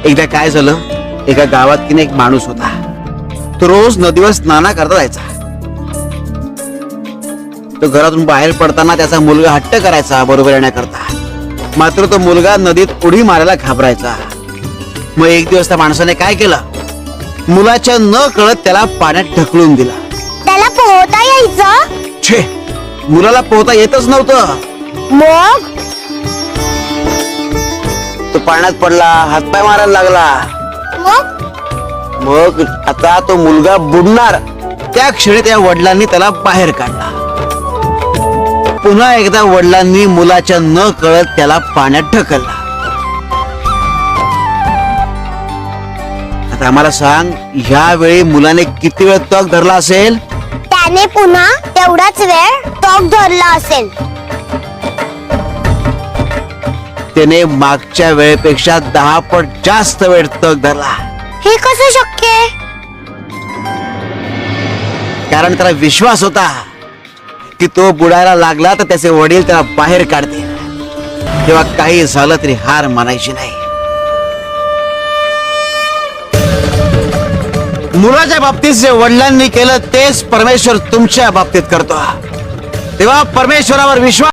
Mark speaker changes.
Speaker 1: एकदा काय झालं, एका गावात की नाही एक माणूस होता. तो रोज नदीवर स्नाना करता जायचा. तो घरातून बाहेर पडताना त्याचा मुलगा हट्ट करायचा बरोबर येण्याकरता. मात्र तो मुलगा नदीत उडी मारायला घाबरायचा. मग एक दिवस त्या माणसाने काय केलं, मुलाच्या न कळत त्याला पाण्यात ढकलून दिला.
Speaker 2: त्याला पोहता यायचं?
Speaker 1: छे, मुलाला पोहता येतच नव्हतं.
Speaker 2: मग
Speaker 1: तो पाण्यात पडला, हातपाय मारायला लागला. मग आता तो मुलगा बुडणार. त्या क्षणी त्या वडिलांनी त्याला बाहेर काढला. पुन्हा एकदा वडिलांनी मुलाच्या न कळत त्याला पाण्यात ढकलला. आता आम्हाला सांग, ह्या वेळी मुलाने किती वेळ तग धरला असेल?
Speaker 2: त्याने पुन्हा तेवढाच वेळ तग धरला असेल.
Speaker 1: त्याने मागच्या वेळेपेक्षा 10 पट जास्त वेळ तग धरला.
Speaker 2: हे कसं शक्य आहे?
Speaker 1: कारण त्याला विश्वास होता की तो बुडायला लागला तर त्याचे वडील त्याला बाहेर काढतील. तेव्हा काही झालं तरी हार मानायची नाही. मुलाच्या बाबतीत जे वडिलांनी केलं तेच परमेश्वर तुमच्या बाबतीत करतो. तेव्हा परमेश्वरावर विश्वास